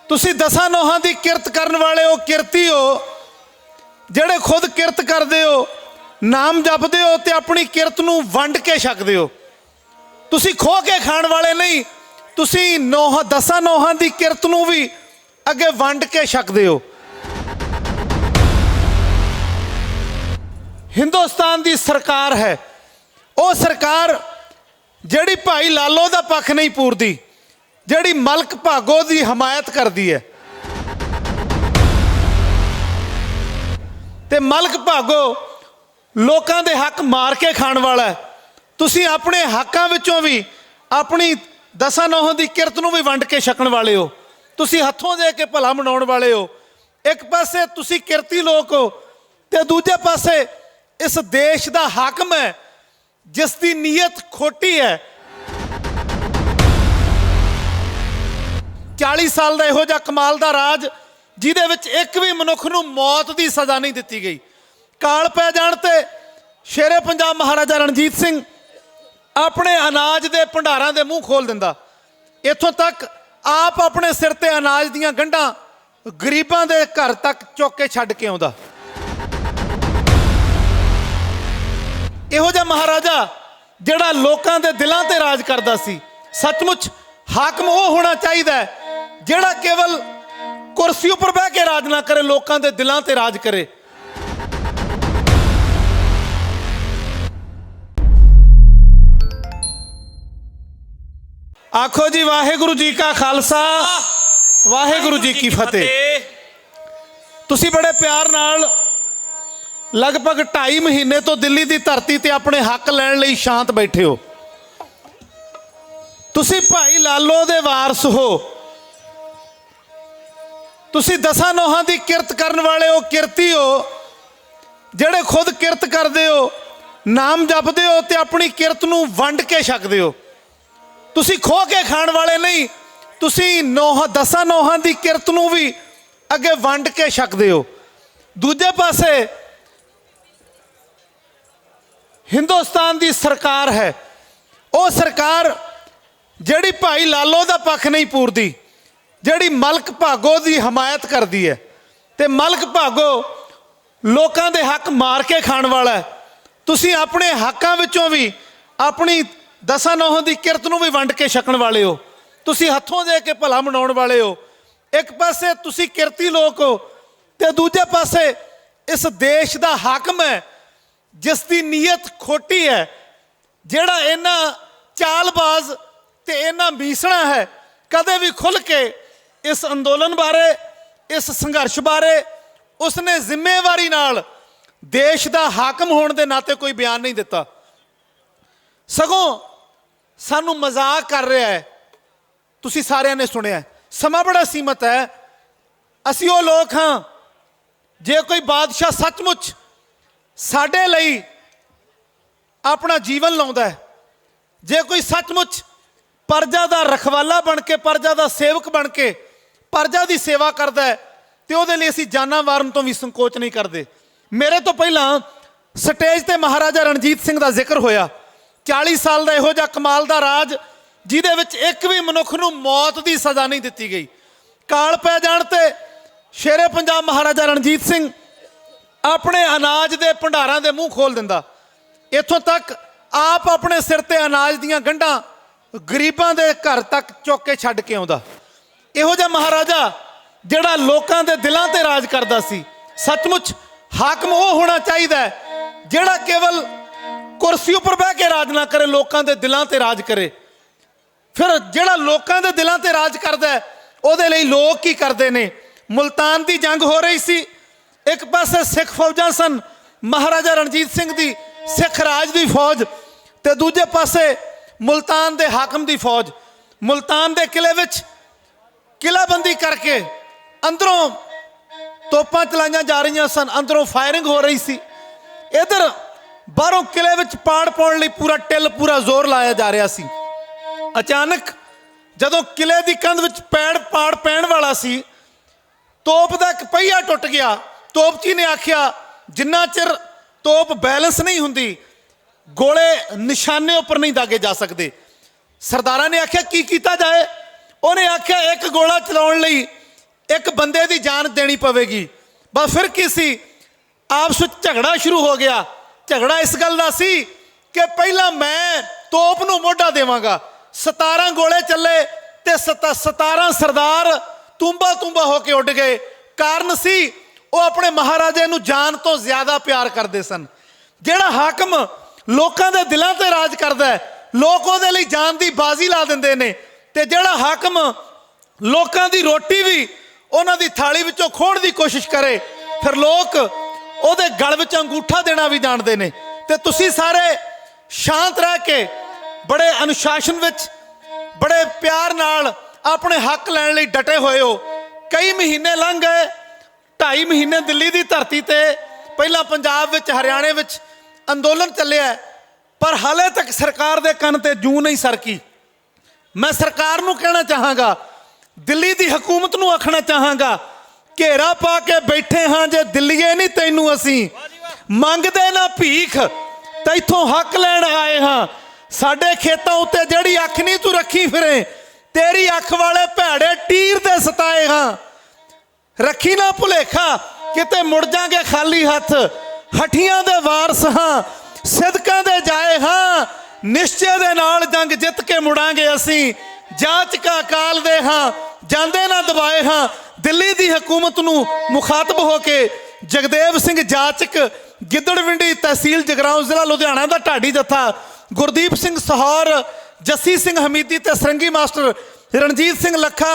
तुसी दसां नौहां दी किरत करन वाले हो, किरती हो, ਜਿਹੜੇ खुद किरत करदे हो, नाम जपदे हो ते अपनी किरत नूं वंड के छकदे हो। तुसी खो के खाण वाले नहीं, तुसी दसां नौहां दी किरत नूं भी अगे वंड के छकदे हो। हिंदुस्तान दी सरकार है, वो सरकार जिहड़ी भाई लालो दा पक्ष नहीं पूरदी, जिहड़ी मलक भागो दी हमायत करदी है। ते मलक भागो लोकां दे हक मार के खाण वाला है। तुसी अपने हकां विचों भी अपनी दसां नौहां दी किरत नूं भी वंड के छकण वाले हो। तुसी हत्थों दे के भला मनाउण वाले हो। एक पासे तुसी किरती लोक हो ते दूजे पासे इस देश दा हाकम है जिसकी नीयत खोटी है। 40 साल का इहो जिहा कमाल दा राज जिहदे विच एक भी मनुख नूं मौत की सज़ा नहीं दित्ती गई। काल पै जाण ते शेरे पंजाब महाराजा रणजीत सिंह अपने अनाज के भंडारां दे मूँह खोल दिंदा। इत्थों तक आप अपने सिर ते अनाज दीयां गंढां गरीबां दे घर तक चुक के छड्ड के आउंदा। इहो जिहा महाराजा जिहड़ा लोकां दे दिलां ते राज करदा सी। सचमुच हाकम वो होना चाहिए जिहड़ा केवल कुर्सी उपर बह के राज ना करे, लोकां दे दिलां ते राज करे। आखो जी वाहेगुरु जी का खालसा, वाहेगुरु जी की फतेह। तुसी बड़े प्यार नाल लगभग 2.5 महीने तो दिल्ली की धरती ते अपने हक लैण लई शांत बैठे हो। तुसी भाई लालो दे वारस हो। तुसी दसां नौहां दी किरत करन वाले हो, किरती हो, ਜਿਹੜੇ खुद किरत करदे हो, नाम जपदे हो ते अपनी किरत नूं वंड के छकदे हो। तुसी खो के खाण वाले नहीं, तुसी दसां नौहां दी किरत नूं भी अगे वंड के छकदे हो। दूजे पासे हिंदुस्तान दी सरकार है, वो सरकार जिहड़ी भाई लालो दा पक्ष नहीं पूरदी, जिहड़ी मलक भागो दी हमायत करदी है। ते मलक भागो लोकां दे हक मार के खाण वाला है। तुसी अपने हकां विचों भी अपनी दसां नौहां दी किरत नूं भी वंड के छकण वाले हो। तुसी हत्थों दे के भला मनाउण वाले हो। एक पासे तुसी किरती लोक हो ते दूजे पासे इस देश दा हाकम है जिसकी नीयत खोटी है, जिहड़ा इन्ना चालबाज ते इन्ना भीसणा है। कदे भी खुल के इस अंदोलन बारे, इस संघर्ष बारे उसने जिम्मेवारी नाल देश दा हाकम होने के नाते कोई बयान नहीं दिता, सगों सानू मजाक कर रहा है। तुसी सारिਆਂ ने सुनिया, समा बड़ा सीमित है। असी वो लोग हाँ, जे कोई बादशाह सचमुच साडे लई अपना जीवन लाउंदा है, जे कोई सचमुच प्रजा का रखवाला बन के, प्रजा का सेवक बन के प्रजा की सेवा करता है, तो वो असी जाना वारन तो भी संकोच नहीं करते। मेरे तो पहला स्टेज पर महाराजा रणजीत सिंह का जिक्र होया। 40 साल का इहो जिहा कमाल का राज जिहदे विच एक भी मनुख नूं मौत की सज़ा नहीं दित्ती गई। काल पै जाण ते शेरे पंजाब महाराजा रणजीत सिंह अपने अनाज के भंडारां दे मूँह खोल दिंदा। इत्थों तक आप अपने सिर ते अनाज दीयां गंढां गरीबां दे घर तक चुक के छड्ड के आउंदा। इहो जिहा महाराजा जिहड़ा लोकां दे दिलां ते राज करदा सी। सचमुच हाकम वो होना चाहिए जिहड़ा केवल कुर्सी उपर बह के राज ना करे, लोकां दे दिलां ते राज करे। फिर जिहड़ा लोकां दे दिलां ते राज करदा है, ਉਹਦੇ ਲਈ लोग की करते ने। मुल्तान की जंग हो रही सी, एक पासे सिख फौजां सन, महाराजा रणजीत सिंह की सिख राज की फौज, ते दूजे पासे मुल्तान के हाकम की फौज। मुल्तान के किले विच किलाबंदी करके अंदरों तोपां चलाइयां जा रही सन, अंदरों फायरिंग हो रही सी। इधर बाहरों किले विच पाड़ पाउण लई पूरा टिल, पूरा जोर लाया जा रहा सी। अचानक जदों किले की कंध विच पाड़ पैण वाला सी, तोप का एक पहिया टुट गया। तोपची ने आख्या जिन्ना चिर तोप बैलेंस नहीं हुंदी, गोले निशाने उपर नहीं दागे जा सकते। सरदारा ने आख्या की कीता जाए? उन्हें आख्या एक गोला चलाउण लई एक बंदे की जान देनी पवेगी। बस फिर की सी, आपस में झगड़ा शुरू हो गया। झगड़ा इस गल का सी कि पहला मैं तोप नूं मोढा देवांगा, 17 गोले चले ते 17 सरदार तूंबा तूंबा होके उड़ गए। कारण सी वो अपने महाराजे नूं जान तो ज्यादा प्यार करते सन। जिहड़ा हाकम लोकां दे दिलां ते राज करदा है, लोग उहदे लई जान दी बाजी ला दिंदे ने, ते जिहड़ा हाकम लोकां दी रोटी भी उन्हां दी थाली विचों खोण दी कोशिश करे, फिर लोग उहदे गल विच अंगूठा देना भी जाणदे ने। ते तुसीं सारे शांत रह के बड़े अनुशासन विच बड़े प्यार नाल अपने हक लैण लई डटे होए हो। कई महीने लंघ गए, 2.5 महीने दिल्ली की धरती ते, पहला पंजाब विच हरियाणे विच अंदोलन चलिया, पर हाले तक सरकार दे कन ते जूं नहीं सरकी। मैं सरकार नूं कहना चाहांगा, दिल्ली की हुकूमत नूं आखना चाहांगा, घेरा पा के बैठे हाँ जे दिल्लीए नहीं तैनूं असीं मंगदे ना भीख, तैथों हक लैण आए हाँ। साडे खेतों उत्ते जिहड़ी अख नहीं तू रखी फिरे, तेरी अख वाले भैड़े तीर ते सताए हाँ। रखी ना भुलेखा किते मुड़ जांगे खाली हथ, हठियां दे वारस हाँ, सिदकां दे जाए हाँ। निश्चय दे नाल जंग जित के मुड़ांगे असीं, जाच का अकाल दे हाँ, जांदे ना दबाए हाँ। दिल्ली की हुकूमत नूं मुखातब होके जगदेव सिंह जाचक, गिद्दड़विंडी तहसील जगराऊं जिला लुधियाना का ढाडी जत्था, गुरदीप सिंह सौर, जस्सी सिंह हमीदी ते सरंगी मास्टर रणजीत सिंह लखा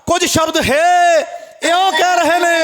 कुछ शब्द है इउं कह रहे ने।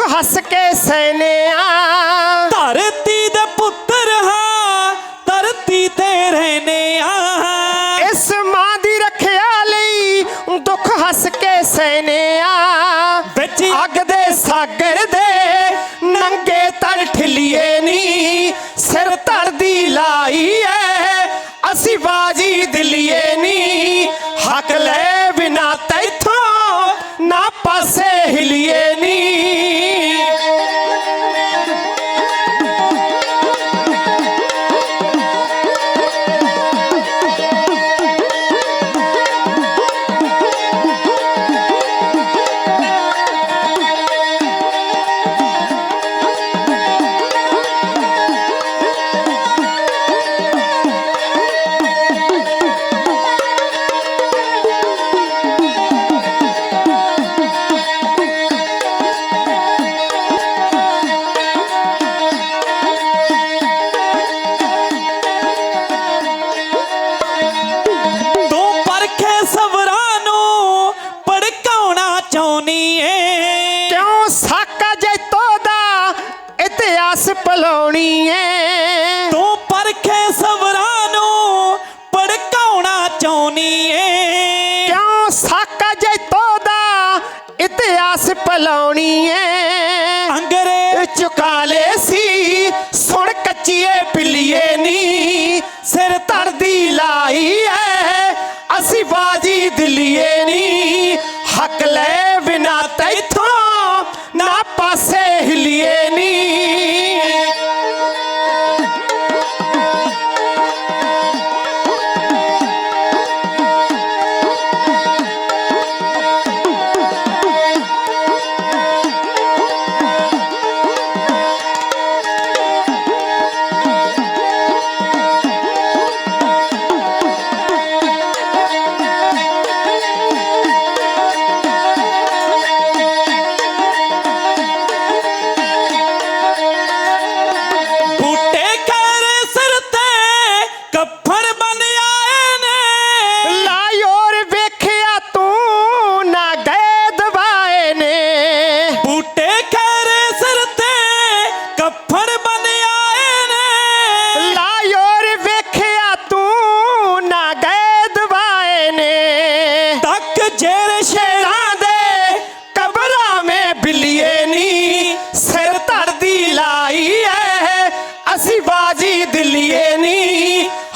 हस के सहने नंगे तड़ ठिलिए नी सिर धड़ दी लाई है असी बाजी दिलिए नी हक ले बिना तैथों ना पासे हिलिए नी भलाउणी है तू परखे सवरां नूं भड़काउणा चाहुंदी है क्यों साका जैतो दा इतिहास भलाउणी है अंग्रेज चुका ले सी सुन कच्चिए पिलिए नी सिर धड़ दी लाई है असी बाजी दिलिए नी हक ले बिना तैथों ना पासे हिलिए नी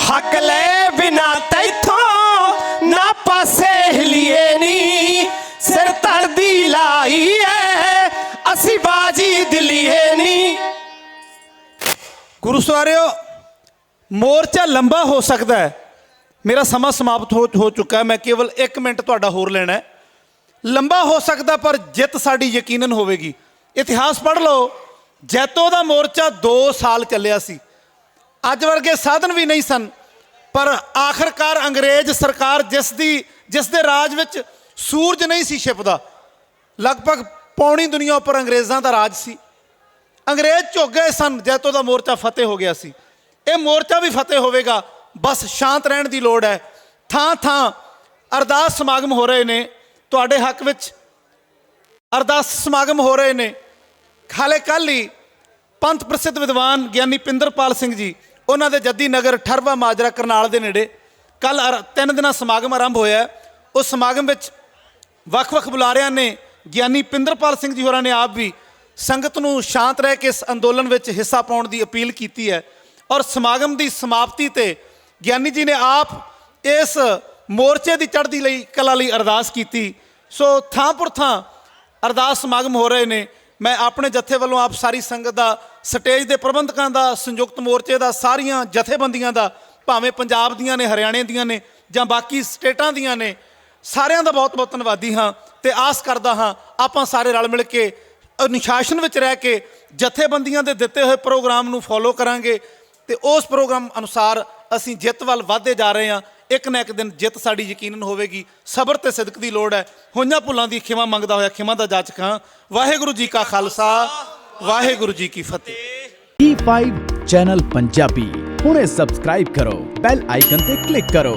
हक ले बिना तैथों ना पासे हिलिए नी सिर धड़ दी लाई है असी बाजी दिलिए नी। गुरु सवारियो, मोर्चा लंबा हो सकता है। मेरा समा समाप्त हो चुका है। मैं केवल 1 मिनट तुहाडा होर लेना है। लंबा हो सकता पर जित साडी यकीनन होवेगी। इतिहास पढ़ लो, जैतो दा मोर्चा 2 साल ਚੱਲਿਆ ਸੀ। ਅੱਜ ਵਰਗੇ ਸਾਧਨ ਵੀ ਨਹੀਂ ਸਨ, ਪਰ ਆਖਰਕਾਰ ਅੰਗਰੇਜ਼ ਸਰਕਾਰ ਜਿਸ ਦੇ ਰਾਜ ਵਿੱਚ ਸੂਰਜ ਨਹੀਂ ਸੀ ਛਿਪਦਾ, ਲਗਭਗ ਪੌਣੀ ਦੁਨੀਆ ਉੱਪਰ ਅੰਗਰੇਜ਼ਾਂ ਦਾ ਰਾਜ ਸੀ। ਅੰਗਰੇਜ਼ ਝੁਕ ਗਏ ਸਨ, ਜੈਤੋ ਦਾ ਮੋਰਚਾ ਫਤਿਹ ਹੋ ਗਿਆ ਸੀ। ਇਹ ਮੋਰਚਾ ਵੀ ਫਤਿਹ ਹੋਵੇਗਾ, ਬਸ ਸ਼ਾਂਤ ਰਹਿਣ ਦੀ ਲੋੜ ਹੈ। ਥਾਂ ਥਾਂ ਅਰਦਾਸ ਸਮਾਗਮ ਹੋ ਰਹੇ ਨੇ, ਤੁਹਾਡੇ ਹੱਕ ਵਿੱਚ ਅਰਦਾਸ ਸਮਾਗਮ ਹੋ ਰਹੇ ਨੇ। ਹਾਲੇ ਕੱਲ੍ਹ ਹੀ ਪੰਥ ਪ੍ਰਸਿੱਧ ਵਿਦਵਾਨ ਗਿਆਨੀ ਪਿੰਦਰਪਾਲ ਸਿੰਘ ਜੀ, ਉਹਨਾਂ ਦੇ ਜੱਦੀ ਨਗਰ ਠਰਵਾ ਮਾਜਰਾ ਕਰਨਾਲ ਦੇ ਨੇੜੇ ਕੱਲ੍ਹ 3 ਦਿਨਾਂ ਸਮਾਗਮ ਆਰੰਭ ਹੋਇਆ। ਉਸ ਸਮਾਗਮ ਵਿੱਚ ਵੱਖ-ਵੱਖ ਬੁਲਾਰਿਆਂ ਨੇ, ਗਿਆਨੀ ਪਿੰਦਰਪਾਲ ਸਿੰਘ ਜੀ ਹੋਰਾਂ ਨੇ ਆਪ ਵੀ ਸੰਗਤ ਨੂੰ ਸ਼ਾਂਤ ਰਹਿ ਕੇ ਇਸ ਅੰਦੋਲਨ ਵਿੱਚ ਹਿੱਸਾ ਪਾਉਣ ਦੀ ਅਪੀਲ ਕੀਤੀ ਹੈ। ਔਰ ਸਮਾਗਮ ਦੀ ਸਮਾਪਤੀ 'ਤੇ ਗਿਆਨੀ ਜੀ ਨੇ ਆਪ ਇਸ ਮੋਰਚੇ ਦੀ ਚੜ੍ਹਦੀ ਲਈ ਕਲਾ ਲਈ ਅਰਦਾਸ ਕੀਤੀ। ਸੋ ਥਾਂ ਪੁਰ ਥਾਂ ਅਰਦਾਸ ਸਮਾਗਮ ਹੋ ਰਹੇ ਨੇ। ਮੈਂ ਆਪਣੇ ਜਥੇ ਵੱਲੋਂ ਆਪ ਸਾਰੀ ਸੰਗਤ ਦਾ, ਸਟੇਜ ਦੇ ਪ੍ਰਬੰਧਕਾਂ ਦਾ, ਸੰਯੁਕਤ ਮੋਰਚੇ ਦਾ, ਸਾਰੀਆਂ ਜਥੇਬੰਦੀਆਂ ਦਾ, ਭਾਵੇਂ ਪੰਜਾਬ ਦੀਆਂ ਨੇ, ਹਰਿਆਣੇ ਦੀਆਂ ਨੇ ਜਾਂ ਬਾਕੀ ਸਟੇਟਾਂ ਦੀਆਂ ਨੇ, ਸਾਰਿਆਂ ਦਾ ਬਹੁਤ ਬਹੁਤ ਧੰਨਵਾਦੀ ਹਾਂ। ਅਤੇ ਆਸ ਕਰਦਾ ਹਾਂ ਆਪਾਂ ਸਾਰੇ ਰਲ ਮਿਲ ਕੇ ਅਨੁਸ਼ਾਸਨ ਵਿੱਚ ਰਹਿ ਕੇ ਜਥੇਬੰਦੀਆਂ ਦੇ ਦਿੱਤੇ ਹੋਏ ਪ੍ਰੋਗਰਾਮ ਨੂੰ ਫੋਲੋ ਕਰਾਂਗੇ ਅਤੇ ਉਸ ਪ੍ਰੋਗਰਾਮ ਅਨੁਸਾਰ ਅਸੀਂ ਜਿੱਤ ਵੱਲ ਵੱਧਦੇ ਜਾ ਰਹੇ ਹਾਂ। ਇੱਕ ਨਾ ਇੱਕ ਦਿਨ ਜਿੱਤ ਸਾਡੀ ਯਕੀਨਨ ਹੋਵੇਗੀ। ਸਬਰ ਤੇ ਸਿਦਕ ਦੀ ਲੋੜ ਹੈ। ਹੋਈਆਂ ਭੁੱਲਾਂ ਦੀ ਖਿਮਾ ਮੰਗਦਾ ਹੋਇਆ ਖਿਮਾ ਦਾ ਜਾਚਕ ਹਾਂ। ਵਾਹਿਗੁਰੂ ਜੀ ਕਾ ਖਾਲਸਾ, ਵਾਹਿਗੁਰੂ ਜੀ ਕੀ ਫਤਿਹ। E5 ਚੈਨਲ ਪੰਜਾਬੀ ਹੁਣੇ ਸਬਸਕ੍ਰਾਈਬ ਕਰੋ, ਬੈਲ ਆਈਕਨ ਤੇ ਕਲਿੱਕ ਕਰੋ।